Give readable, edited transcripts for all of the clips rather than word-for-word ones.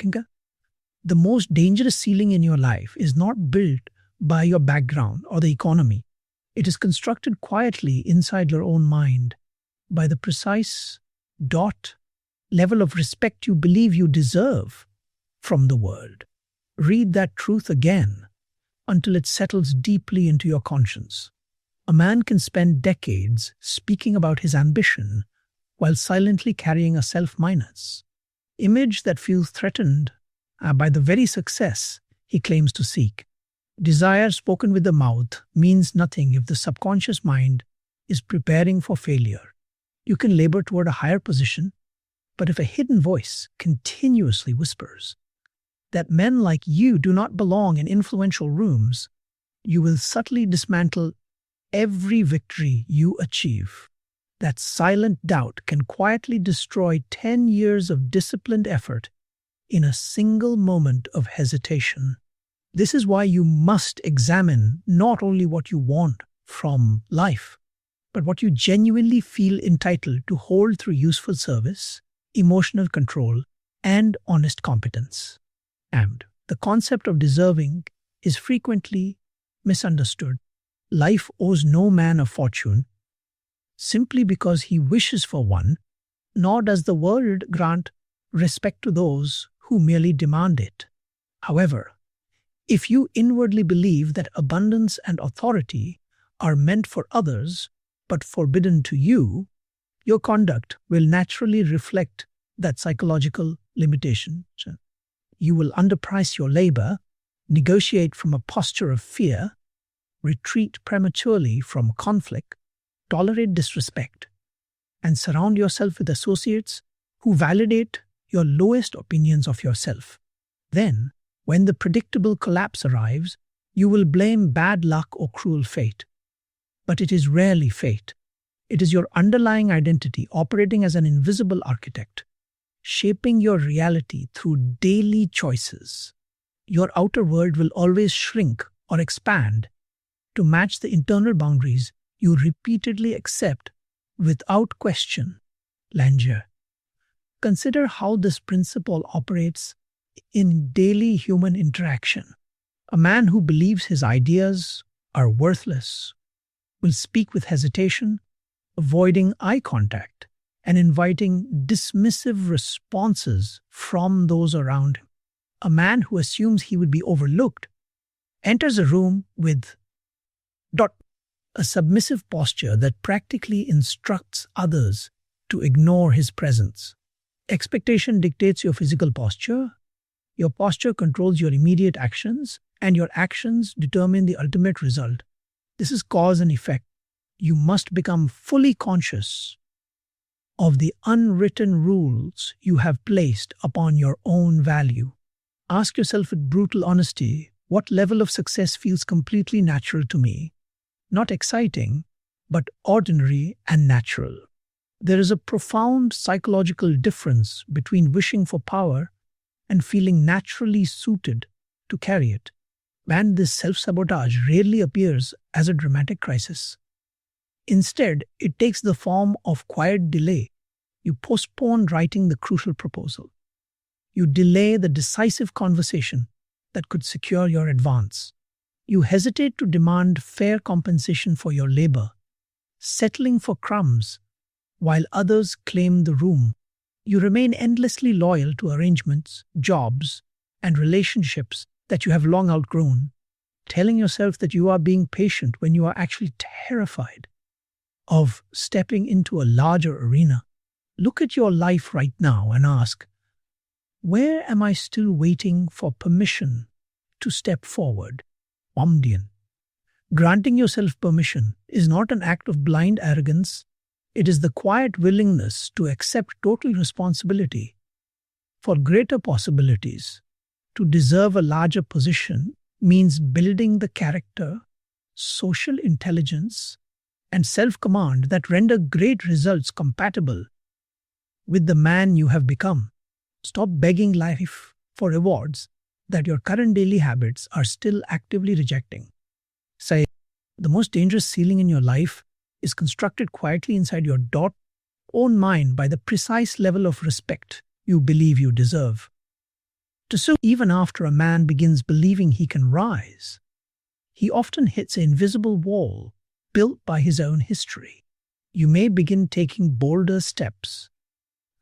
Kinga, the most dangerous ceiling in your life is not built by your background or the economy. It is constructed quietly inside your own mind by the precise dot level of respect you believe you deserve from the world. Read that truth again until it settles deeply into your conscience. A man can spend decades speaking about his ambition while silently carrying a self-minus image that feels threatened by the very success he claims to seek. Desire spoken with the mouth means nothing if the subconscious mind is preparing for failure. You can labor toward a higher position, but if a hidden voice continuously whispers that men like you do not belong in influential rooms, you will subtly dismantle every victory you achieve. That silent doubt can quietly destroy 10 years of disciplined effort in a single moment of hesitation. This is why you must examine not only what you want from life, but what you genuinely feel entitled to hold through useful service, emotional control, and honest competence. And the concept of deserving is frequently misunderstood. Life owes no man a fortune simply because he wishes for one, nor does the world grant respect to those who merely demand it. However, if you inwardly believe that abundance and authority are meant for others but forbidden to you, your conduct will naturally reflect that psychological limitation. You will underprice your labor, negotiate from a posture of fear, retreat prematurely from conflict, tolerate disrespect, and surround yourself with associates who validate your lowest opinions of yourself. Then, when the predictable collapse arrives, you will blame bad luck or cruel fate. But it is rarely fate. It is your underlying identity operating as an invisible architect, shaping your reality through daily choices. Your outer world will always shrink or expand to match the internal boundaries you repeatedly accept without question. Langer. Consider how this principle operates in daily human interaction. A man who believes his ideas are worthless will speak with hesitation, avoiding eye contact and inviting dismissive responses from those around him. A man who assumes he would be overlooked enters a room with a submissive posture that practically instructs others to ignore his presence. Expectation dictates your physical posture. Your posture controls your immediate actions, and your actions determine the ultimate result. This is cause and effect. You must become fully conscious of the unwritten rules you have placed upon your own value. Ask yourself with brutal honesty, what level of success feels completely natural to me? Not exciting, but ordinary and natural. There is a profound psychological difference between wishing for power and feeling naturally suited to carry it. And this self-sabotage rarely appears as a dramatic crisis. Instead, it takes the form of quiet delay. You postpone writing the crucial proposal. You delay the decisive conversation that could secure your advance. You hesitate to demand fair compensation for your labor, settling for crumbs while others claim the room. You remain endlessly loyal to arrangements, jobs, and relationships that you have long outgrown, telling yourself that you are being patient when you are actually terrified of stepping into a larger arena. Look at your life right now and ask, where am I still waiting for permission to step forward? Omdian. Granting yourself permission is not an act of blind arrogance. It is the quiet willingness to accept total responsibility for greater possibilities. To deserve a larger position means building the character, social intelligence, and self-command that render great results compatible with the man you have become. Stop begging life for rewards that your current daily habits are still actively rejecting. Say, the most dangerous ceiling in your life is constructed quietly inside your own mind by the precise level of respect you believe you deserve. So even after a man begins believing he can rise, he often hits an invisible wall built by his own history. You may begin taking bolder steps,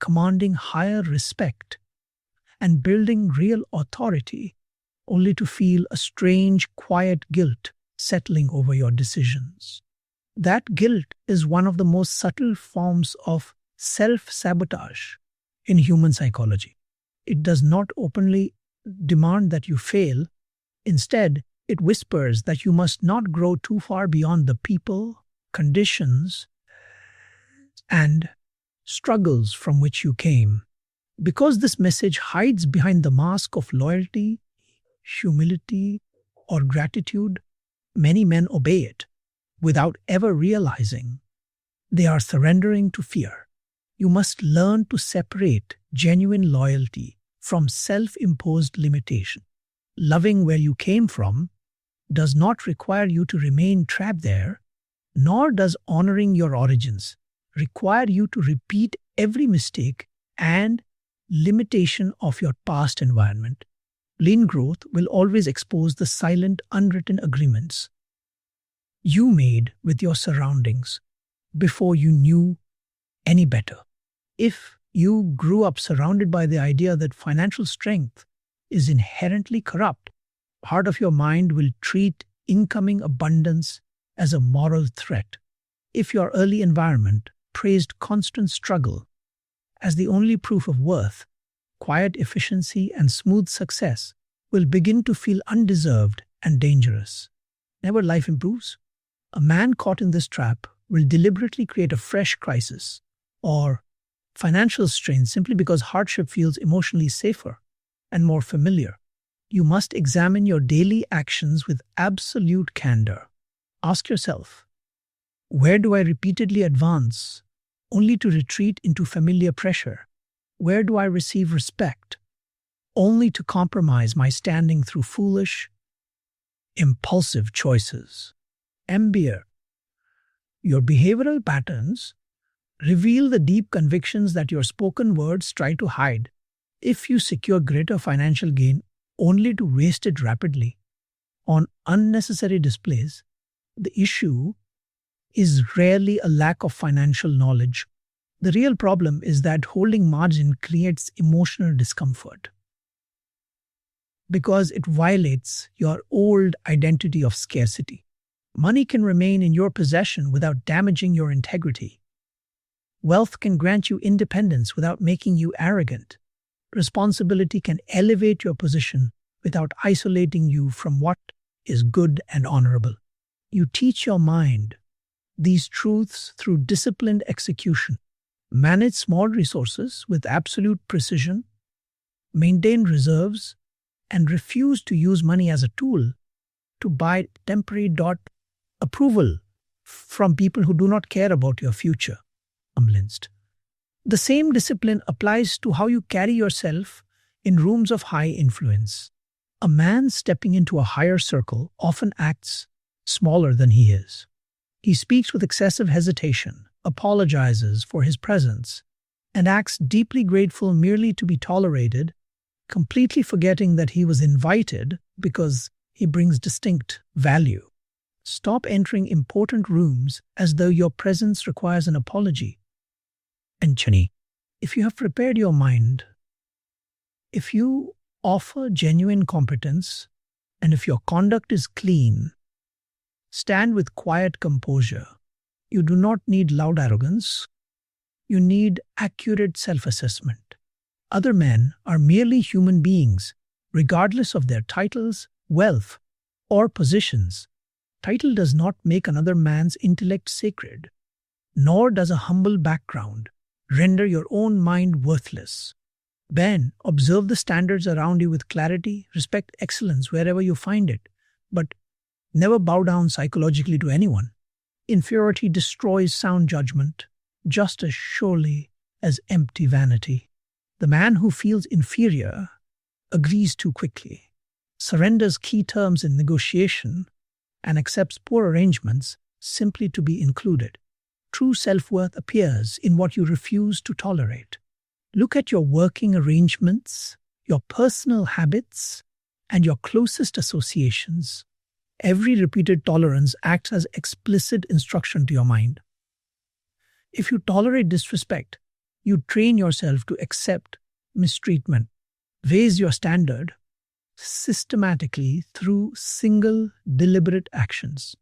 commanding higher respect, and building real authority, only to feel a strange, quiet guilt settling over your decisions. That guilt is one of the most subtle forms of self-sabotage in human psychology. It does not openly demand that you fail. Instead, it whispers that you must not grow too far beyond the people, conditions, and struggles from which you came. Because this message hides behind the mask of loyalty, humility, or gratitude, many men obey it without ever realizing they are surrendering to fear. You must learn to separate genuine loyalty from self-imposed limitation. Loving where you came from does not require you to remain trapped there, nor does honoring your origins require you to repeat every mistake and limitation of your past environment. Lean growth will always expose the silent, unwritten agreements you made with your surroundings before you knew any better. If you grew up surrounded by the idea that financial strength is inherently corrupt, part of your mind will treat incoming abundance as a moral threat. If your early environment praised constant struggle as the only proof of worth, quiet efficiency and smooth success will begin to feel undeserved and dangerous. Whenever life improves, a man caught in this trap will deliberately create a fresh crisis or financial strain simply because hardship feels emotionally safer and more familiar. You must examine your daily actions with absolute candor. Ask yourself, where do I repeatedly advance only to retreat into familiar pressure? Where do I receive respect only to compromise my standing through foolish, impulsive choices? MBA. Your behavioral patterns reveal the deep convictions that your spoken words try to hide. If you secure greater financial gain only to waste it rapidly on unnecessary displays, the issue is rarely a lack of financial knowledge. The real problem is that holding margin creates emotional discomfort because it violates your old identity of scarcity. Money can remain in your possession without damaging your integrity. Wealth can grant you independence without making you arrogant. Responsibility can elevate your position without isolating you from what is good and honorable. You teach your mind these truths through disciplined execution. Manage small resources with absolute precision, maintain reserves, and refuse to use money as a tool to buy temporary approval from people who do not care about your future. The same discipline applies to how you carry yourself in rooms of high influence. A man stepping into a higher circle often acts smaller than he is. He speaks with excessive hesitation, apologizes for his presence, and acts deeply grateful merely to be tolerated, completely forgetting that he was invited because he brings distinct value. Stop entering important rooms as though your presence requires an apology. And Chani, if you have prepared your mind, if you offer genuine competence, and if your conduct is clean, stand with quiet composure. You do not need loud arrogance. You need accurate self-assessment. Other men are merely human beings, regardless of their titles, wealth, or positions. Title does not make another man's intellect sacred, nor does a humble background render your own mind worthless. Ben, observe the standards around you with clarity, respect excellence wherever you find it, but never bow down psychologically to anyone. Inferiority destroys sound judgment just as surely as empty vanity. The man who feels inferior agrees too quickly, surrenders key terms in negotiation, and accepts poor arrangements simply to be included. True self-worth appears in what you refuse to tolerate. Look at your working arrangements, your personal habits, and your closest associations. Every repeated tolerance acts as explicit instruction to your mind. If you tolerate disrespect, you train yourself to accept mistreatment. Raise your standard systematically through single, deliberate actions.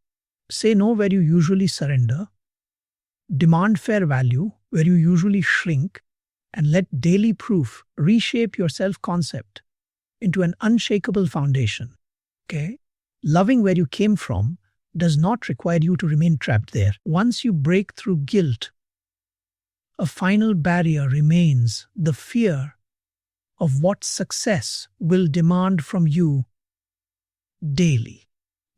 Say no where you usually surrender. Demand fair value where you usually shrink. And let daily proof reshape your self-concept into an unshakable foundation. Okay? Loving where you came from does not require you to remain trapped there. Once you break through guilt, a final barrier remains: the fear of what success will demand from you daily.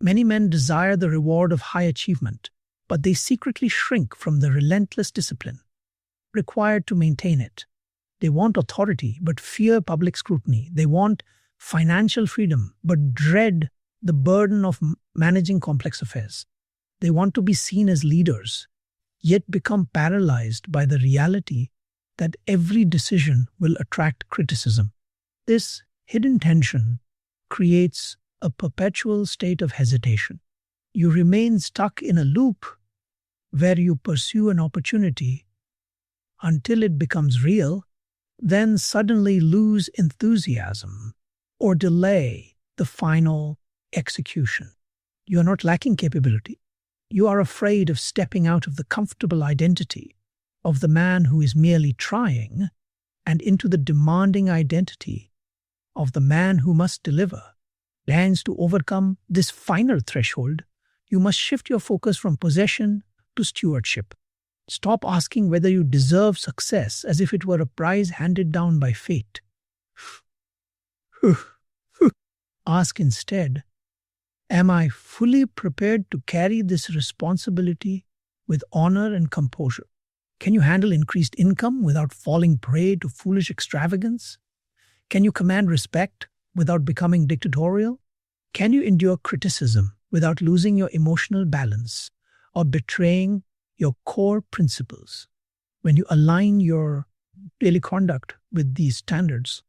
Many men desire the reward of high achievement, but they secretly shrink from the relentless discipline required to maintain it. They want authority, but fear public scrutiny. They want financial freedom, but dread the burden of managing complex affairs. They want to be seen as leaders, yet become paralyzed by the reality that every decision will attract criticism. This hidden tension creates a perpetual state of hesitation. You remain stuck in a loop where you pursue an opportunity until it becomes real, then suddenly lose enthusiasm or delay the final execution. You are not lacking capability. You are afraid of stepping out of the comfortable identity of the man who is merely trying and into the demanding identity of the man who must deliver. And to overcome this final threshold, you must shift your focus from possession to stewardship. Stop asking whether you deserve success as if it were a prize handed down by fate. Ask instead, am I fully prepared to carry this responsibility with honor and composure? Can you handle increased income without falling prey to foolish extravagance? Can you command respect without becoming dictatorial? Can you endure criticism without losing your emotional balance or betraying your core principles? When you align your daily conduct with these standards,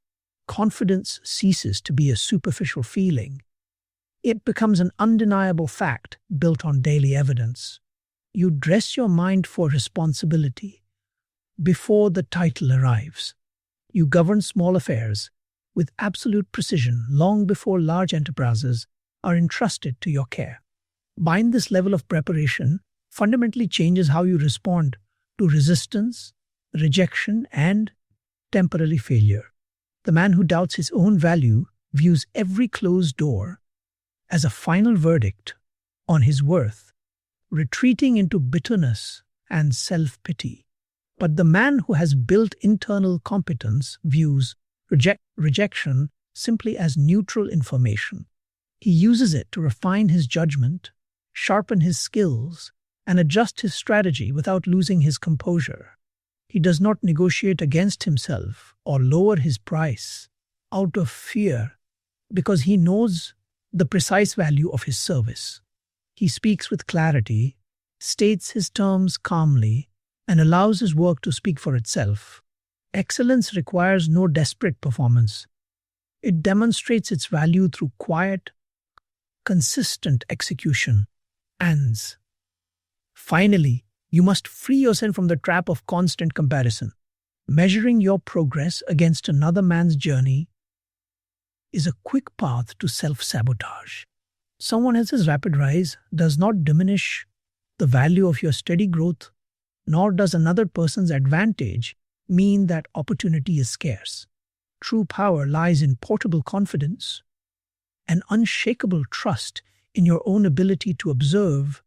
confidence ceases to be a superficial feeling. It becomes an undeniable fact built on daily evidence. You dress your mind for responsibility before the title arrives. You govern small affairs with absolute precision long before large enterprises are entrusted to your care. Bind this level of preparation fundamentally changes how you respond to resistance, rejection, and temporary failure. The man who doubts his own value views every closed door as a final verdict on his worth, retreating into bitterness and self-pity. But the man who has built internal competence views rejection simply as neutral information. He uses it to refine his judgment, sharpen his skills, and adjust his strategy without losing his composure. He does not negotiate against himself or lower his price out of fear because he knows the precise value of his service. He speaks with clarity, states his terms calmly, and allows his work to speak for itself. Excellence requires no desperate performance. It demonstrates its value through quiet, consistent execution. And finally, you must free yourself from the trap of constant comparison. Measuring your progress against another man's journey is a quick path to self-sabotage. Someone else's rapid rise does not diminish the value of your steady growth, nor does another person's advantage mean that opportunity is scarce. True power lies in portable confidence, an unshakable trust in your own ability to observe,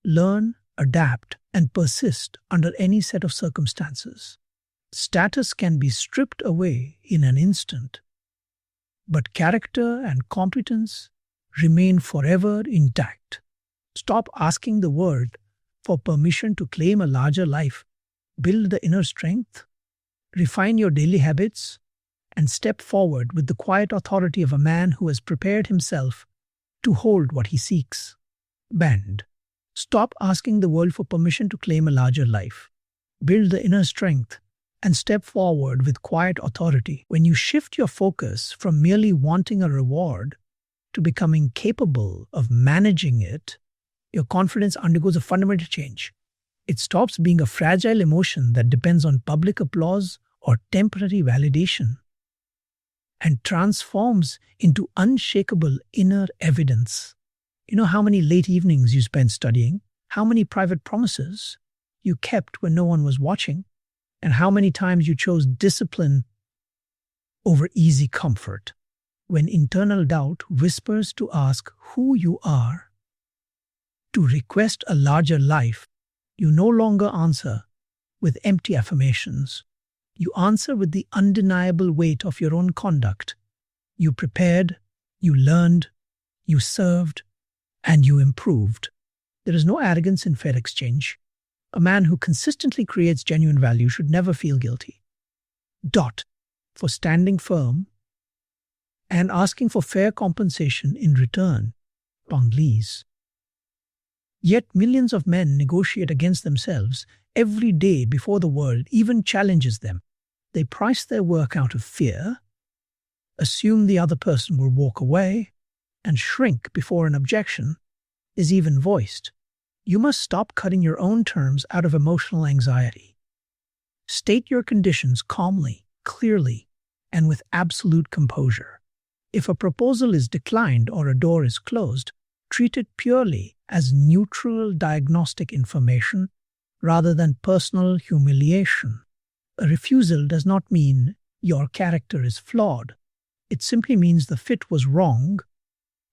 learn, adapt, and persist under any set of circumstances. Status can be stripped away in an instant, but character and competence remain forever intact. Stop asking the world for permission to claim a larger life. Build the inner strength, refine your daily habits, and step forward with the quiet authority of a man who has prepared himself to hold what he seeks. Bend. Stop asking the world for permission to claim a larger life. Build the inner strength, and step forward with quiet authority. When you shift your focus from merely wanting a reward to becoming capable of managing it, your confidence undergoes a fundamental change. It stops being a fragile emotion that depends on public applause or temporary validation and transforms into unshakable inner evidence. You know how many late evenings you spent studying, how many private promises you kept when no one was watching, and how many times you chose discipline over easy comfort. When internal doubt whispers to ask who you are, to request a larger life, you no longer answer with empty affirmations. You answer with the undeniable weight of your own conduct. You prepared, you learned, you served, and you improved. There is no arrogance in fair exchange. A man who consistently creates genuine value should never feel guilty. For standing firm and asking for fair compensation in return. Please. Yet millions of men negotiate against themselves every day before the world even challenges them. They price their work out of fear, assume the other person will walk away, and shrink before an objection is even voiced. You must stop cutting your own terms out of emotional anxiety. State your conditions calmly, clearly, and with absolute composure. If a proposal is declined or a door is closed, treat it purely as neutral diagnostic information rather than personal humiliation. A refusal does not mean your character is flawed. It simply means the fit was wrong,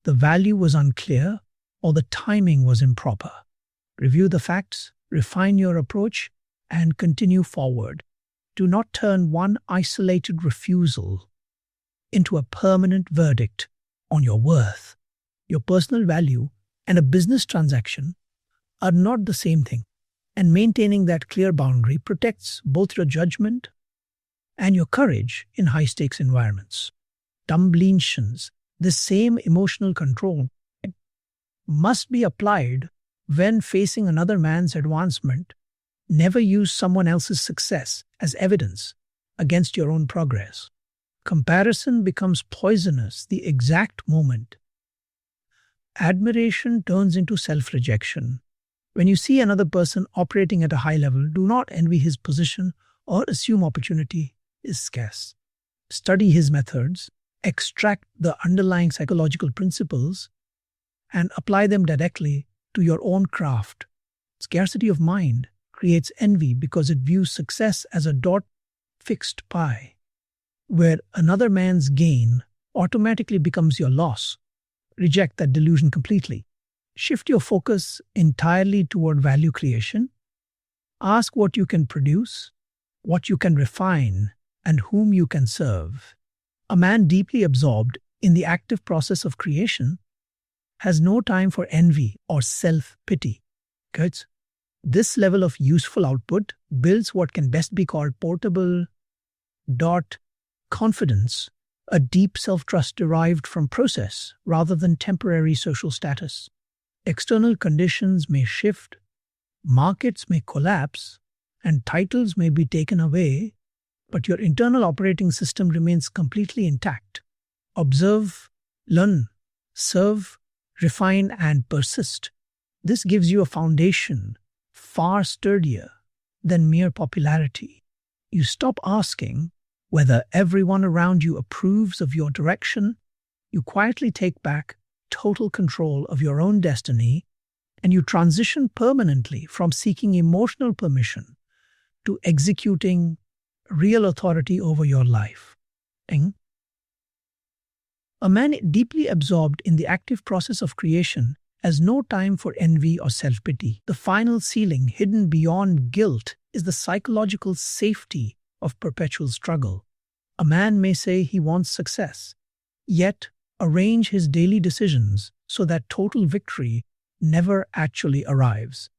the value was unclear, or the timing was improper. Review the facts, refine your approach, and continue forward. Do not turn one isolated refusal into a permanent verdict on your worth. Your personal value and a business transaction are not the same thing, and maintaining that clear boundary protects both your judgment and your courage in high-stakes environments. This same emotional control must be applied when facing another man's advancement. Never use someone else's success as evidence against your own progress. Comparison becomes poisonous the exact moment admiration turns into self-rejection. When you see another person operating at a high level, do not envy his position or assume opportunity is scarce. Study his methods, extract the underlying psychological principles, and apply them directly to your own craft. Scarcity of mind creates envy because it views success as a fixed pie, where another man's gain automatically becomes your loss. Reject that delusion completely. Shift your focus entirely toward value creation. Ask what you can produce, what you can refine, and whom you can serve. A man deeply absorbed in the active process of creation has no time for envy or self-pity. This level of useful output builds what can best be called portable confidence, a deep self-trust derived from process rather than temporary social status. External conditions may shift, markets may collapse, and titles may be taken away, but your internal operating system remains completely intact. Observe, learn, serve, refine, and persist. This gives you a foundation far sturdier than mere popularity. You stop asking whether everyone around you approves of your direction. You quietly take back total control of your own destiny, and you transition permanently from seeking emotional permission to executing real authority over your life. A man deeply absorbed in the active process of creation has no time for envy or self-pity. The final ceiling hidden beyond guilt is the psychological safety of perpetual struggle. A man may say he wants success, yet arrange his daily decisions so that total victory never actually arrives.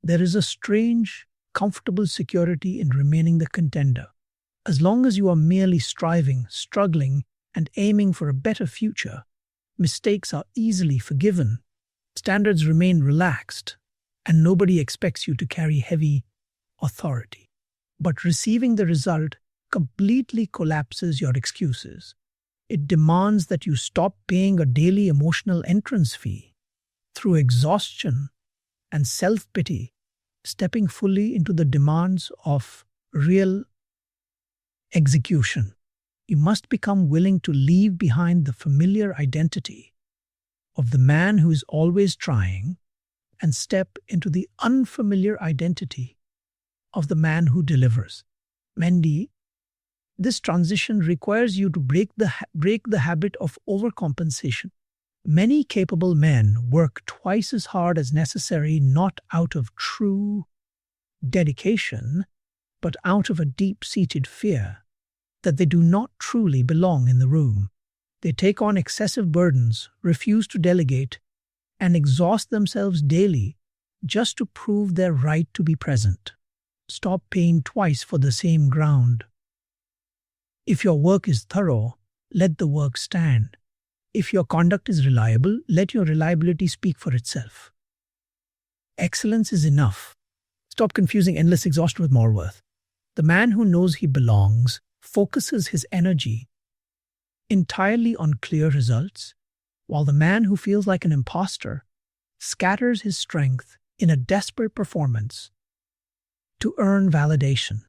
There is a strange, comfortable security in remaining the contender. As long as you are merely striving, struggling, and aiming for a better future, mistakes are easily forgiven, standards remain relaxed, and nobody expects you to carry heavy authority. but receiving the result completely collapses your excuses. It demands that you stop paying a daily emotional entrance fee through exhaustion and self pity, stepping fully into the demands of real execution. You must become willing to leave behind the familiar identity of the man who is always trying and step into the unfamiliar identity of the man who delivers. Mendy, this transition requires you to break the habit of overcompensation. Many capable men work twice as hard as necessary, not out of true dedication, but out of a deep-seated fear that they do not truly belong in the room. They take on excessive burdens, refuse to delegate, and exhaust themselves daily just to prove their right to be present. Stop paying twice for the same ground. If your work is thorough, let the work stand. If your conduct is reliable, let your reliability speak for itself. Excellence is enough. Stop confusing endless exhaustion with more worth. The man who knows he belongs focuses his energy entirely on clear results, while the man who feels like an imposter scatters his strength in a desperate performance to earn validation.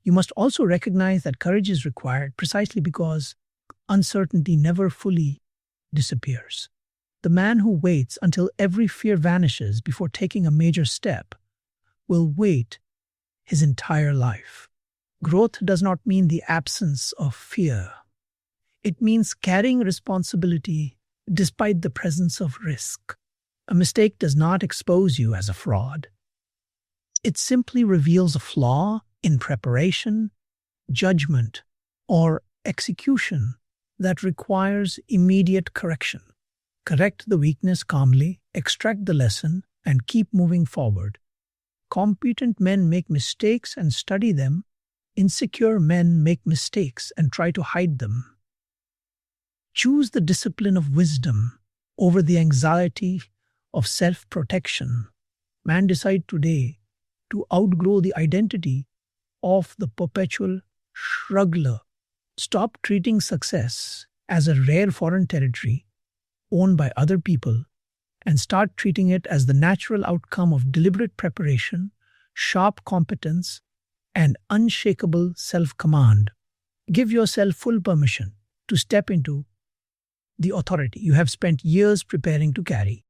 You must also recognize that courage is required precisely because uncertainty never fully disappears. The man who waits until every fear vanishes before taking a major step will wait his entire life. Growth does not mean the absence of fear. It means carrying responsibility despite the presence of risk. A mistake does not expose you as a fraud. It simply reveals a flaw in preparation, judgment, or execution that requires immediate correction. Correct the weakness calmly, extract the lesson, and keep moving forward. Competent men make mistakes and study them. Insecure men make mistakes and try to hide them. Choose the discipline of wisdom over the anxiety of self-protection. Man, decide today to outgrow the identity of the perpetual struggler. Stop treating success as a rare foreign territory owned by other people and start treating it as the natural outcome of deliberate preparation, sharp competence, and unshakable self-command. Give yourself full permission to step into the authority you have spent years preparing to carry.